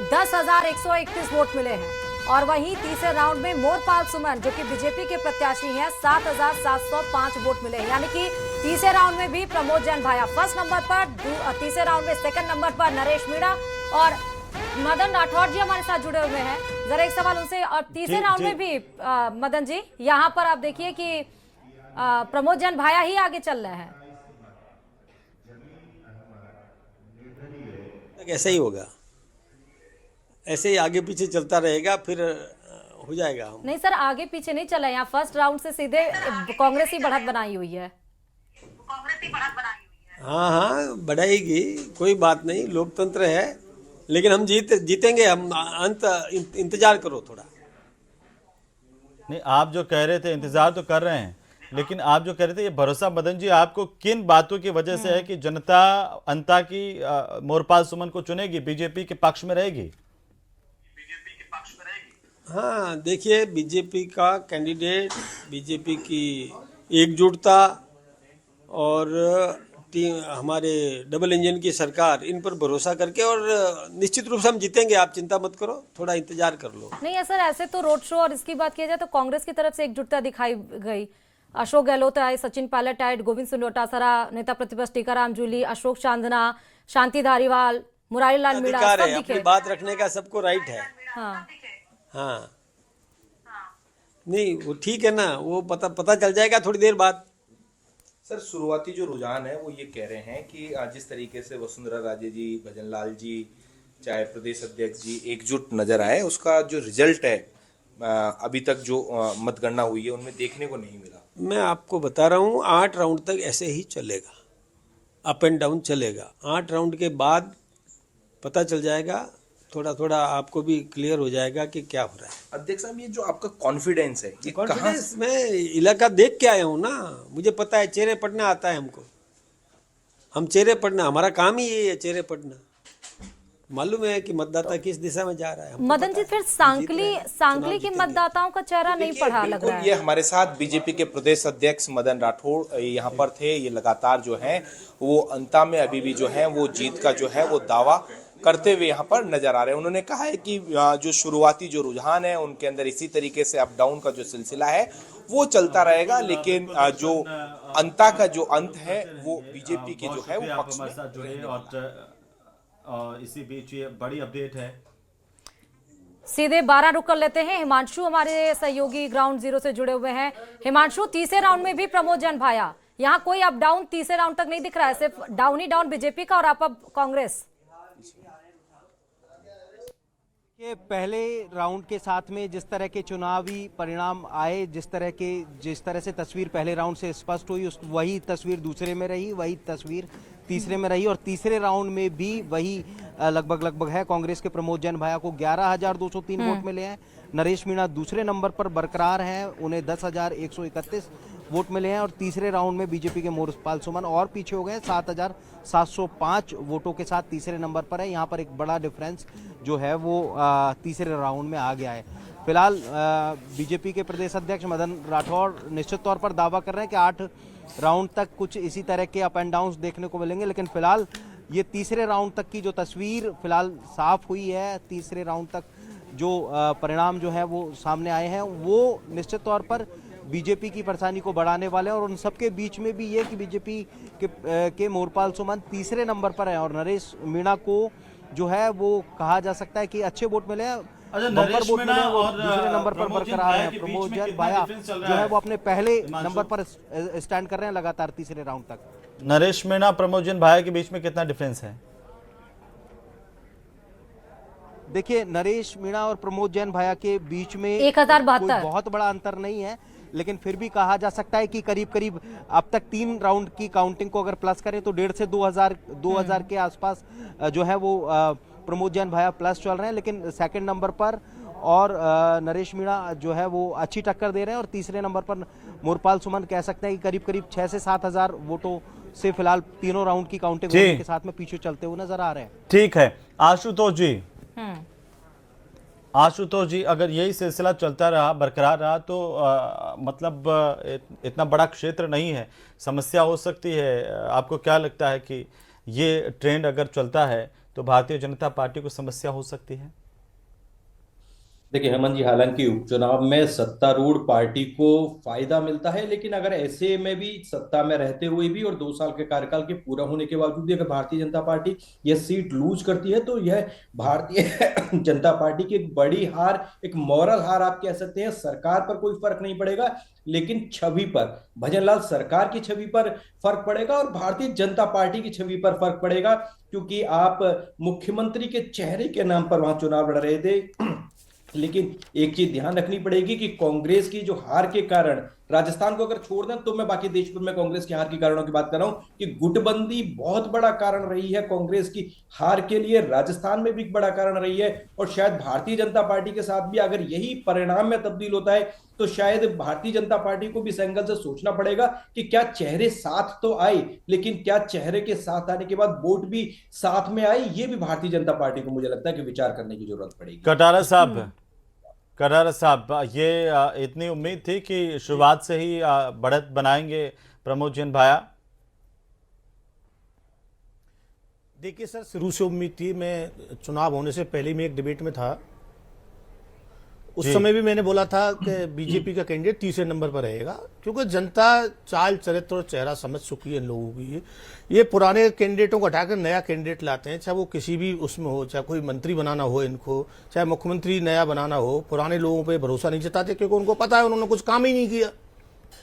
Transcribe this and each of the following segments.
10,131 vote मिले हैं। और वहीं तीसरे राउंड में मोरपाल सुमन जो कि बीजेपी के प्रत्याशी हैं 7,705 वोट मिले हैं। यानी कि तीसरे राउंड में भी प्रमोद जैन भाया फर्स्ट नंबर पर, तीसरे राउंड में सेकंड नंबर पर नरेश मीणा और मदन राठौर जी हमारे साथ जुड़े हुए हैं। जरा एक सवाल उनसे। और तीसरे राउंड में भी मदन जी यहाँ पर आप देखिए कि प्रमोद जैन भाया ही आगे चल रहे हैं। ऐसा ही होगा, ऐसे ही आगे पीछे चलता रहेगा, फिर हो जाएगा। नहीं सर, आगे पीछे नहीं चला, यहाँ फर्स्ट राउंड से सीधे कांग्रेस ही बढ़त बनाई हुई है। हाँ हाँ, बढ़ाएगी, कोई बात नहीं, लोकतंत्र है। लेकिन हम जीतेंगे, हम इंतजार करो थोड़ा। नहीं, आप जो कह रहे थे इंतजार तो कर रहे हैं, लेकिन आप जो कह रहे थे ये भरोसा मदन जी आपको किन बातों की वजह से है कि जनता अंता की मोरपाल सुमन को चुनेगी, बीजेपी के पक्ष में रहेगी? हाँ देखिए, बीजेपी का कैंडिडेट, बीजेपी की एकजुटता और हमारे डबल इंजन की सरकार, इन पर भरोसा करके, और निश्चित रूप से हम जीतेंगे। आप चिंता मत करो, थोड़ा इंतजार कर लो। नहीं सर, ऐसे तो रोड शो और इसकी बात किया जाए तो कांग्रेस की तरफ से एकजुटता दिखाई गई। अशोक गहलोत आए, सचिन पायलट आए, गोविंद सिंह डोटासरा, नेता प्रतिपक्ष टीकाराम जूली, अशोक चांदना, शांति धारीवाल, मुरारी लाल मीणा, सब दिखे। अपनी बात रखने का सबको राइट है। हाँ हाँ, नहीं वो ठीक है ना, वो पता चल जाएगा थोड़ी देर बाद। सर, शुरुआती जो रुझान है वो ये कह रहे हैं कि जिस तरीके से वसुंधरा राजे जी, भजन लाल जी, चाहे प्रदेश अध्यक्ष जी एकजुट नजर आए, उसका जो रिजल्ट है अभी तक जो मतगणना हुई है उनमें देखने को नहीं मिला। मैं आपको बता रहा हूँ, 8 राउंड तक ऐसे ही चलेगा, अप एंड डाउन चलेगा। 8 राउंड के बाद पता चल जाएगा, थोड़ा थोड़ा आपको भी क्लियर हो जाएगा कि क्या हो रहा है। अध्यक्ष साहब, ये जो आपका कॉन्फिडेंस है, ये कॉन्फिडेंस, मैं इलाका देख के आया हूँ ना, मुझे पता है, चेहरे पढ़ना आता है हमको। हम चेहरे पढ़ना, हमारा काम ही ये है, चेहरे पढ़ना। मालूम है कि मतदाता किस दिशा में जा रहा है। मदन जी, फिर सांकली के मतदाताओं का चेहरा नहीं पढ़ा लग रहा है। ये हमारे साथ बीजेपी के प्रदेश अध्यक्ष मदन राठौर यहाँ पर थे। ये लगातार जो है वो अंता में अभी भी जो है वो जीत का जो है वो दावा करते हुए यहाँ पर नजर आ रहे हैं। उन्होंने कहा है कि जो शुरुआती जो रुझान है उनके अंदर इसी तरीके से अप डाउन का जो सिलसिला है वो चलता रहेगा, लेकिन जो अंता का जो अंत है वो बीजेपी के जो है वो पक्ष में। और इसी बीच ये बड़ी अपडेट है। सीधे 12 रुक कर लेते हैं। हिमांशु हमारे सहयोगी ग्राउंड जीरो से जुड़े हुए हैं। हिमांशु, तीसरे राउंड में भी प्रमोद जैन भाया, यहाँ कोई अप डाउन तीसरे राउंड तक नहीं दिख रहा है, सिर्फ डाउन ही डाउन बीजेपी का और आप कांग्रेस के। पहले राउंड के साथ में जिस तरह के चुनावी परिणाम आए, जिस तरह से तस्वीर पहले राउंड से स्पष्ट हुई, वही तस्वीर दूसरे में रही, वही तस्वीर तीसरे में रही, और तीसरे राउंड में भी वही लगभग है। कांग्रेस के प्रमोद जैन भाया को 11,203 वोट मिले हैं। नरेश मीणा दूसरे नंबर पर बरकरार हैं, उन्हें 10,131 वोट मिले हैं। और तीसरे राउंड में बीजेपी के मोरपाल सुमन और पीछे हो गए, 7,705 वोटों के साथ तीसरे नंबर पर है। यहाँ पर एक बड़ा डिफरेंस जो है वो तीसरे राउंड में आ गया है। फिलहाल बीजेपी के प्रदेश अध्यक्ष मदन राठौर निश्चित तौर पर दावा कर रहे हैं कि 8 राउंड तक कुछ इसी तरह के अप एंड डाउन देखने को मिलेंगे, लेकिन फिलहाल ये तीसरे राउंड तक की जो तस्वीर फिलहाल साफ हुई है, तीसरे राउंड तक जो परिणाम जो है वो सामने आए हैं, वो निश्चित तौर पर बीजेपी की परेशानी को बढ़ाने वाले हैं। और उन सबके बीच में भी ये कि बीजेपी के मोरपाल सुमन तीसरे नंबर पर है और नरेश मीणा को जो है वो कहा जा सकता है कि अच्छे वोट मिले हैं, बम्पर वोट मिले हैं, वो दूसरे नंबर पर बरकरार है। प्रमोद जैन भाया जो है वो अपने पहले नंबर पर स्टैंड कर रहे हैं लगातार तीसरे राउंड तक। नरेश मीणा प्रमोद जैन भाया के बीच में कितना डिफरेंस है? देखिए, नरेश मीणा और प्रमोद जैन भाया के बीच में 1072 बहुत बड़ा अंतर नहीं है, लेकिन फिर भी कहा जा सकता है कि करीब करीब अब तक 3 राउंड की काउंटिंग को अगर प्लस करें तो 1,500 से 2,000 के आसपास जो है वो प्रमोद जैन भाया प्लस चल रहे हैं। लेकिन सेकंड नंबर पर और नरेश मीणा जो है वो अच्छी टक्कर दे रहे हैं, और तीसरे नंबर पर मोरपाल सुमन कह सकते हैं कि करीब करीब 6,000 से 7,000 वोटों से फिलहाल तीनों राउंड की काउंटिंग होने के साथ में पीछे चलते हुए नजर आ रहे हैं। ठीक है आशुतोष जी, अगर यही सिलसिला चलता रहा, बरकरार रहा, तो मतलब इतना बड़ा क्षेत्र नहीं है, समस्या हो सकती है। आपको क्या लगता है कि ये ट्रेंड अगर चलता है तो भारतीय जनता पार्टी को समस्या हो सकती है? देखिए हेमंत जी, हालांकि उपचुनाव में सत्तारूढ़ पार्टी को फायदा मिलता है, लेकिन अगर ऐसे में भी सत्ता में रहते हुए भी और 2 साल के कार्यकाल के पूरा होने के बावजूद भी अगर भारतीय जनता पार्टी यह सीट लूज करती है तो यह भारतीय जनता पार्टी की एक बड़ी हार, एक मॉरल हार आप कह सकते हैं। सरकार पर कोई फर्क नहीं पड़ेगा, लेकिन छवि पर, भजनलाल सरकार की छवि पर फर्क पड़ेगा और भारतीय जनता पार्टी की छवि पर फर्क पड़ेगा, क्योंकि आप मुख्यमंत्री के चेहरे के नाम पर वहां चुनाव लड़ रहे थे। लेकिन एक चीज ध्यान रखनी पड़ेगी कि कांग्रेस की जो हार के कारण, राजस्थान को अगर छोड़ दें तो मैं बाकी देश भर में कांग्रेस की हार के कारणों की बात कर रहा हूं, कि गुटबंदी बहुत बड़ा कारण रही है कांग्रेस की हार के लिए, राजस्थान में भी एक बड़ा कारण रही है। और शायद भारतीय जनता पार्टी के साथ भी अगर यही परिणाम में तब्दील होता है तो शायद भारतीय जनता पार्टी को भी इस एंगल से सोचना पड़ेगा कि क्या चेहरे साथ तो आए, लेकिन क्या चेहरे के साथ आने के बाद वोट भी साथ में आए, ये भी भारतीय जनता पार्टी को मुझे लगता है कि विचार करने की जरूरत पड़ेगी। कटारा साहब, ये इतनी उम्मीद थी कि शुरुआत से ही बढ़त बनाएंगे प्रमोद जैन भाया? देखिए सर, शुरू से उम्मीद थी। मैं चुनाव होने से पहले में एक डिबेट में था, उस समय भी मैंने बोला था कि बीजेपी का कैंडिडेट तीसरे नंबर पर रहेगा, क्योंकि जनता चाल चरित्र और चेहरा समझ चुकी है इन लोगों की। ये पुराने कैंडिडेटों को हटाकर नया कैंडिडेट लाते हैं, चाहे वो किसी भी उसमें हो, चाहे कोई मंत्री बनाना हो इनको, चाहे मुख्यमंत्री नया बनाना हो, पुराने लोगों पे भरोसा नहीं जताते, क्योंकि उनको पता है उन्होंने कुछ काम ही नहीं किया।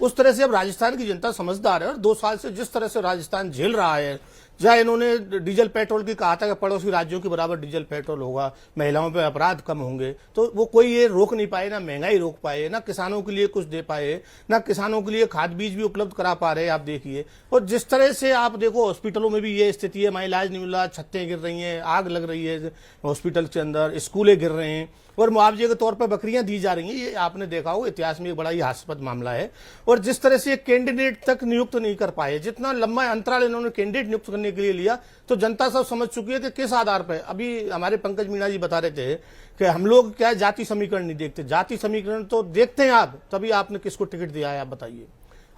उस तरह से अब राजस्थान की जनता समझदार है और 2 साल से जिस तरह से राजस्थान झेल रहा है, जहाँ इन्होंने डीजल पेट्रोल की कहा था कि पड़ोसी राज्यों के बराबर डीजल पेट्रोल होगा, महिलाओं पे अपराध कम होंगे, तो वो कोई ये रोक नहीं पाए, ना महंगाई रोक पाए, ना किसानों के लिए कुछ दे पाए, ना किसानों के लिए खाद बीज भी उपलब्ध करा पा रहे हैं। आप देखिए, और जिस तरह से आप देखो हॉस्पिटलों में भी ये स्थिति है, वहाँ इलाज नहीं मिल रहा, छत्तें गिर रही हैं, आग लग रही है हॉस्पिटल के अंदर, स्कूलें गिर रहे हैं और मुआवजे के तौर पर बकरियां दी जा रही हैं। ये आपने देखा हो, इतिहास में एक बड़ा ही हास्यास्पद मामला है। और जिस तरह से कैंडिडेट तक नियुक्त नहीं कर पाए, जितना लंबा अंतराल इन्होंने कैंडिडेट नियुक्त करने के लिए लिया, तो जनता सब समझ चुकी है कि किस आधार पर। अभी हमारे पंकज मीणा जी बता रहे थे कि हम लोग क्या जाति समीकरण नहीं देखते। जाति समीकरण तो देखते हैं आप, तभी आपने किसको टिकट दिया है आप बताइए।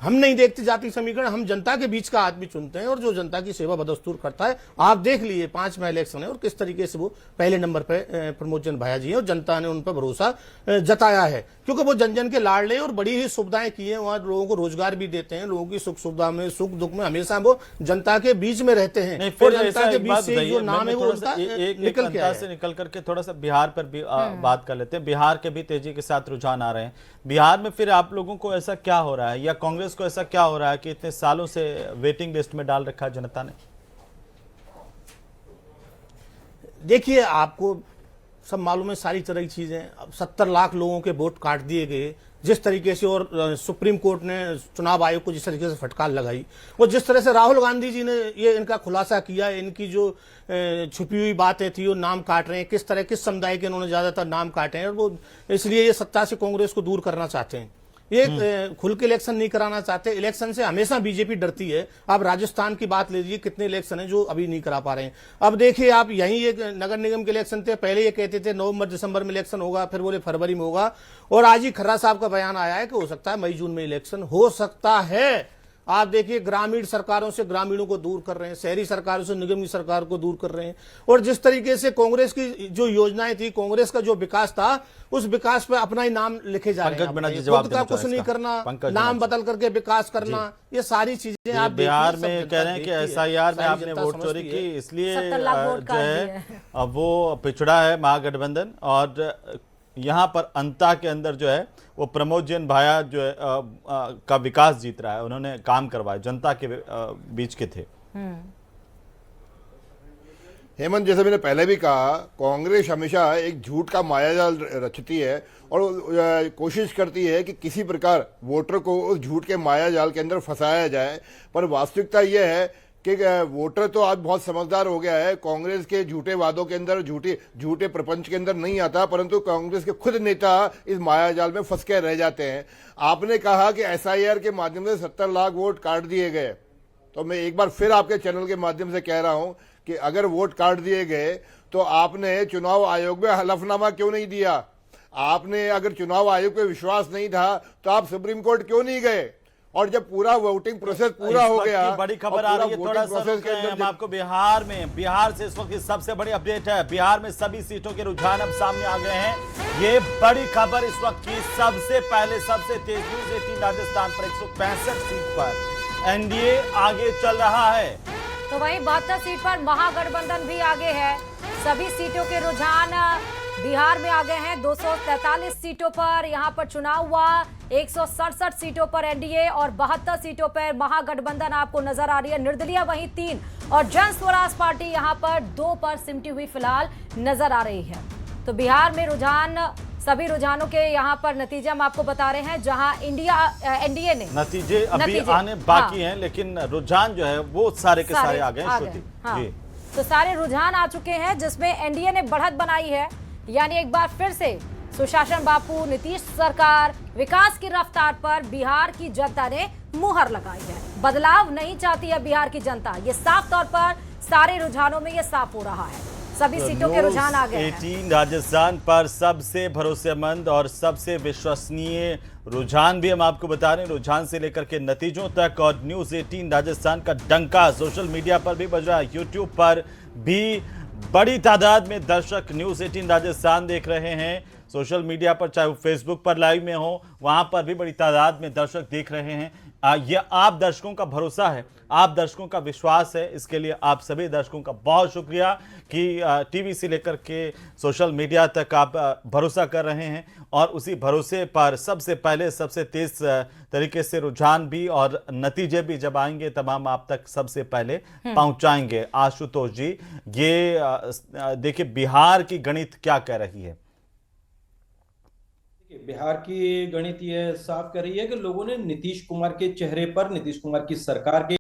हम नहीं देखते जाति समीकरण, हम जनता के बीच का आदमी चुनते हैं और जो जनता की सेवा बदस्तूर करता है। आप देख लिए 5 में इलेक्शन है और किस तरीके से वो पहले नंबर पे प्रमोद जैन भाया जी हैं और जनता ने उन पर भरोसा जताया है, क्योंकि वो जन जन के लाडले और बड़ी ही सुविधाएं की हैं। वहां लोगों को रोजगार भी देते हैं, लोगों की सुख सुविधा में, सुख दुख में हमेशा वो जनता के बीच में रहते हैं। और जनता के बीच से जो नाम है वो निकल करके थोड़ा सा बिहार पर भी बात कर लेते हैं। बिहार के भी तेजी के साथ रुझान आ रहे हैं। बिहार में फिर आप लोगों को ऐसा क्या हो रहा है, या कांग्रेस को ऐसा क्या हो रहा है कि इतने सालों से वेटिंग लिस्ट में डाल रखा है जनता ने? देखिए, आपको सब मालूम है सारी तरह की चीजें। अब 70 लाख लोगों के वोट काट दिए गए जिस तरीके से, और सुप्रीम कोर्ट ने चुनाव आयोग को जिस तरीके से फटकार लगाई, और जिस तरह से राहुल गांधी जी ने ये इनका खुलासा किया, इनकी जो छुपी हुई बातें थी वो नाम काट रहे हैं, किस तरह किस समुदाय के इन्होंने ज्यादातर नाम काटे हैं, और वो इसलिए ये सत्ता से कांग्रेस को दूर करना चाहते हैं। ये खुल के इलेक्शन नहीं कराना चाहते। इलेक्शन से हमेशा बीजेपी डरती है। आप राजस्थान की बात लीजिए, कितने इलेक्शन है जो अभी नहीं करा पा रहे हैं। अब देखिए, आप यहीं एक नगर निगम के इलेक्शन थे, पहले ये कहते थे नवंबर दिसंबर में इलेक्शन होगा, फिर बोले फरवरी में होगा, और आज ही खर्रा साहब का बयान आया है कि हो सकता है मई जून में इलेक्शन हो सकता है। आप देखिए, ग्रामीण सरकारों से ग्रामीणों को दूर कर रहे हैं, शहरी सरकारों से निगम की सरकार को दूर कर रहे हैं, और जिस तरीके से कांग्रेस की जो योजनाएं थी, कांग्रेस का जो विकास था, उस विकास पे अपना ही नाम लिखे जा रहे हैं। खुद का कुछ नहीं करना, नाम बदल करके विकास करना, ये सारी चीजें आप बिहार में कह रहे हैं कि SIR में आपने वोट चोरी की, इसलिए जो है अब वो पिछड़ा है महागठबंधन, और यहाँ पर अंता के अंदर जो है वो प्रमोद जैन भाया जो है का विकास जीत रहा है। उन्होंने काम करवाए, जनता के बीच के थे। हेमंत, जैसे मैंने पहले भी कहा, कांग्रेस हमेशा एक झूठ का मायाजाल रचती है और कोशिश करती है कि किसी प्रकार वोटर को उस झूठ के मायाजाल के अंदर फंसाया जाए। पर वास्तविकता यह है कि वोटर तो आज बहुत समझदार हो गया है, कांग्रेस के झूठे वादों के अंदर, झूठे प्रपंच के अंदर नहीं आता, परंतु कांग्रेस के खुद नेता इस मायाजाल में फंस के रह जाते हैं। आपने कहा कि SIR के माध्यम से 70 लाख वोट काट दिए गए, तो मैं एक बार फिर आपके चैनल के माध्यम से कह रहा हूं कि अगर वोट काट दिए गए तो आपने चुनाव आयोग में हलफनामा क्यों नहीं दिया? आपने अगर चुनाव आयोग पे विश्वास नहीं था तो आप सुप्रीम कोर्ट क्यों नहीं गए? और जब पूरा वोटिंग प्रोसेस पूरा इस हो वक्त गया की बड़ी खबर और आ पूरा रही है, वोटिंग थोड़ा सा प्रोसेस रुक के गए हैं अंदर हम जब आपको बिहार से इस वक्त की सबसे बड़ी अपडेट है। बिहार में सभी सीटों के रुझान अब सामने आ गए हैं। ये बड़ी खबर इस वक्त की सबसे पहले सबसे तेज न्यूज 18 राजस्थान पर 165 सीट पर एनडीए आगे चल रहा है। तो वहीं 72 सीट पर महागठबंधन भी आगे है। सभी सीटों के रुझान बिहार में आ गए हैं। 243 सीटों पर यहां पर चुनाव हुआ। 167 सीटों पर एनडीए और 72 सीटों पर महागठबंधन आपको नजर आ रही है। निर्दलीय वहीं 3 और जन स्वराज पार्टी यहां पर 2 पर सिमटी हुई फिलहाल नजर आ रही है। तो बिहार में रुझान, सभी रुझानों के यहां पर नतीजे हम आपको बता रहे हैं, जहां एनडीए ने नतीजे अभी आने बाकी हैं, लेकिन रुझान जो है वो सारे के सारे आ गए हैं। श्रुति जी, तो सारे रुझान आ चुके हैं जिसमें एनडीए ने बढ़त बनाई है। यानी एक बार फिर से सुशासन बापू, नीतीश सरकार, विकास की रफ्तार पर बिहार की जनता ने मुहर लगाई है। बदलाव नहीं चाहती है बिहार की जनता, ये साफ तौर पर सारे रुझानों में ये साफ हो रहा है। सभी सीटों के रुझान आ गए हैं। 18 राजस्थान पर सबसे भरोसेमंद और सबसे विश्वसनीय रुझान भी हम आपको बता रहे हैं, रुझान से लेकर के नतीजों तक। और न्यूज 18 राजस्थान का डंका सोशल मीडिया पर भी बज रहा है, यूट्यूब पर भी बड़ी तादाद में दर्शक न्यूज 18 राजस्थान देख रहे हैं। सोशल मीडिया पर, चाहे वो फेसबुक पर लाइव में हो, वहां पर भी बड़ी तादाद में दर्शक देख रहे हैं। ये आप दर्शकों का भरोसा है, आप दर्शकों का विश्वास है। इसके लिए आप सभी दर्शकों का बहुत शुक्रिया कि टीवी से लेकर के सोशल मीडिया तक आप भरोसा कर रहे हैं। और उसी भरोसे पर सबसे पहले सबसे तेज तरीके से रुझान भी और नतीजे भी जब आएंगे तब हम आप तक सबसे पहले पहुंचाएंगे। आशुतोष जी, ये देखिए बिहार की गणित क्या कह रही है? बिहार की गणित यह साफ कर रही है कि लोगों ने नीतीश कुमार के चेहरे पर, नीतीश कुमार की सरकार के